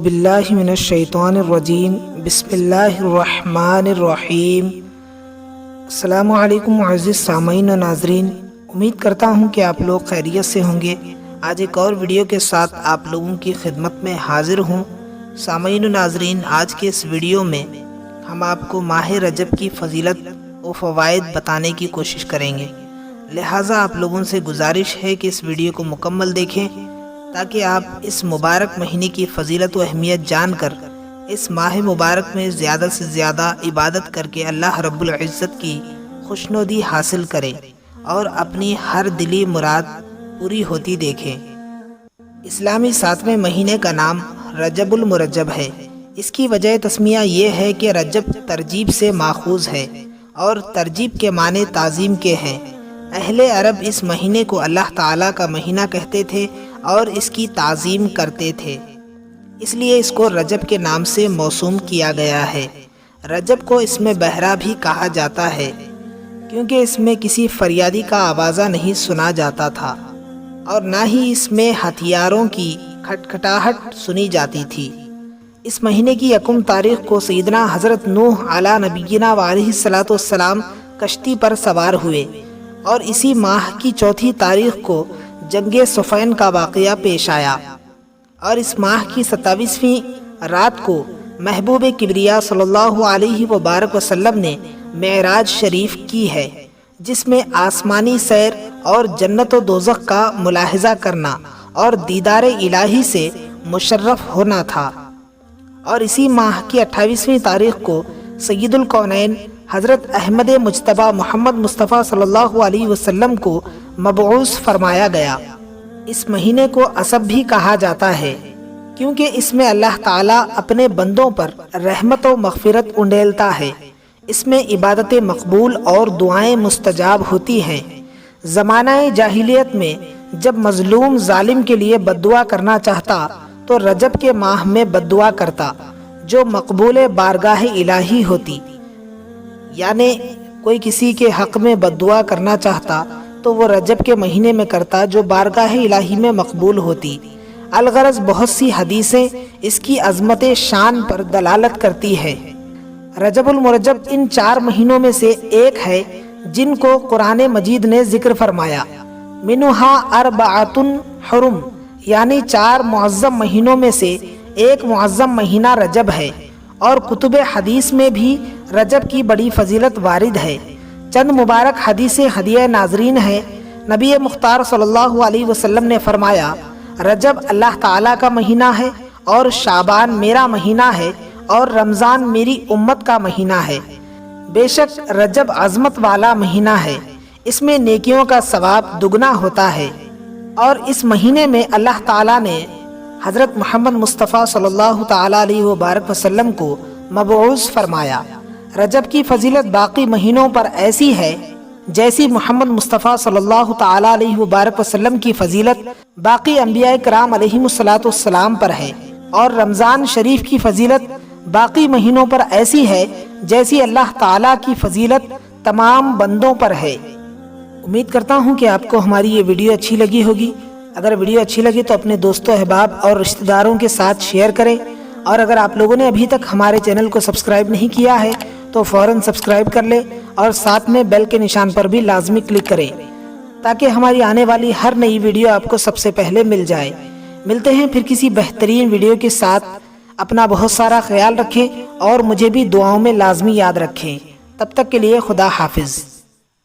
باللہ من الشیطان الرجیم بسم اللہ الرحمن الرحیم۔ السلام علیکم معزز سامعین و ناظرین، امید کرتا ہوں کہ آپ لوگ خیریت سے ہوں گے۔ آج ایک اور ویڈیو کے ساتھ آپ لوگوں کی خدمت میں حاضر ہوں۔ سامعین و ناظرین، آج کے اس ویڈیو میں ہم آپ کو ماہ رجب کی فضیلت و فوائد بتانے کی کوشش کریں گے، لہٰذا آپ لوگوں سے گزارش ہے کہ اس ویڈیو کو مکمل دیکھیں تاکہ آپ اس مبارک مہینے کی فضیلت و اہمیت جان کر اس ماہ مبارک میں زیادہ سے زیادہ عبادت کر کے اللہ رب العزت کی خوشنودی حاصل کریں اور اپنی ہر دلی مراد پوری ہوتی دیکھیں۔ اسلامی 7ویں مہینے کا نام رجب المرجب ہے۔ اس کی وجہ تسمیہ یہ ہے کہ رجب ترجیب سے ماخوذ ہے اور ترجیب کے معنی تعظیم کے ہیں۔ اہل عرب اس مہینے کو اللہ تعالیٰ کا مہینہ کہتے تھے اور اس کی تعظیم کرتے تھے، اس لیے اس کو رجب کے نام سے موسوم کیا گیا ہے۔ رجب کو اس میں بہرا بھی کہا جاتا ہے کیونکہ اس میں کسی فریادی کا آوازہ نہیں سنا جاتا تھا اور نہ ہی اس میں ہتھیاروں کی کھٹکھٹاہٹ سنی جاتی تھی۔ اس مہینے کی 1 تاریخ کو سیدنا حضرت نوح علیہ نبینا علیہ الصلوۃ والسلام کشتی پر سوار ہوئے اور اسی ماہ کی 4 تاریخ کو جنگ صفین کا واقعہ پیش آیا اور اس ماہ کی 27ویں رات کو محبوب کبریا صلی اللہ علیہ وبارک وسلم نے معراج شریف کی ہے، جس میں آسمانی سیر اور جنت و دوزخ کا ملاحظہ کرنا اور دیدار الہی سے مشرف ہونا تھا۔ اور اسی ماہ کی 28ویں تاریخ کو سید الکونین حضرت احمد مجتبی محمد مصطفیٰ صلی اللہ علیہ وسلم کو مبعوث فرمایا گیا۔ اس مہینے کو عصب بھی کہا جاتا ہے کیونکہ اس میں اللہ تعالیٰ اپنے بندوں پر رحمت و مغفرت انڈیلتا ہے۔ اس میں عبادت مقبول اور دعائیں مستجاب ہوتی ہیں۔ زمانہ جاہلیت میں جب مظلوم ظالم کے لیے بددعا کرنا چاہتا تو رجب کے ماہ میں بددعا کرتا جو مقبول بارگاہ الہی ہوتی، یعنی کوئی کسی کے حق میں بددعا کرنا چاہتا تو وہ رجب کے مہینے میں کرتا جو بارگاہ الہی میں مقبول ہوتی۔ الغرض بہت سی حدیثیں اس کی عظمت شان پر دلالت کرتی ہے۔ رجب المرجب ان 4 مہینوں میں سے ایک ہے جن کو قرآن مجید نے ذکر فرمایا۔ منہا اربعۃ حرم، یعنی 4 معظم مہینوں میں سے ایک معظم مہینہ رجب ہے، اور کتب حدیث میں بھی رجب کی بڑی فضیلت وارد ہے۔ چند مبارک حدیثیں ہدیہ ناظرین ہیں۔ نبی مختار صلی اللہ علیہ وسلم نے فرمایا، رجب اللہ تعالیٰ کا مہینہ ہے اور شعبان میرا مہینہ ہے اور رمضان میری امت کا مہینہ ہے۔ بے شک رجب عظمت والا مہینہ ہے، اس میں نیکیوں کا ثواب دگنا ہوتا ہے، اور اس مہینے میں اللہ تعالیٰ نے حضرت محمد مصطفیٰ صلی اللہ تعالیٰ علیہ وبارک وسلم کو مبعوث فرمایا۔ رجب کی فضیلت باقی مہینوں پر ایسی ہے جیسی محمد مصطفیٰ صلی اللہ تعالیٰ علیہ وبارک وسلم کی فضیلت باقی انبیاء کرام علیہم الصلوۃ والسلام پر ہے، اور رمضان شریف کی فضیلت باقی مہینوں پر ایسی ہے جیسی اللہ تعالیٰ کی فضیلت تمام بندوں پر ہے۔ امید کرتا ہوں کہ آپ کو ہماری یہ ویڈیو اچھی لگی ہوگی۔ اگر ویڈیو اچھی لگی تو اپنے دوستوں احباب اور رشتہ داروں کے ساتھ شیئر کریں، اور اگر آپ لوگوں نے ابھی تک ہمارے چینل کو سبسکرائب نہیں کیا ہے تو فوراً سبسکرائب کر لیں اور ساتھ میں بیل کے نشان پر بھی لازمی کلک کریں تاکہ ہماری آنے والی ہر نئی ویڈیو آپ کو سب سے پہلے مل جائے۔ ملتے ہیں پھر کسی بہترین ویڈیو کے ساتھ۔ اپنا بہت سارا خیال رکھیں اور مجھے بھی دعاؤں میں لازمی یاد رکھیں۔ تب تک کے لیے خدا حافظ۔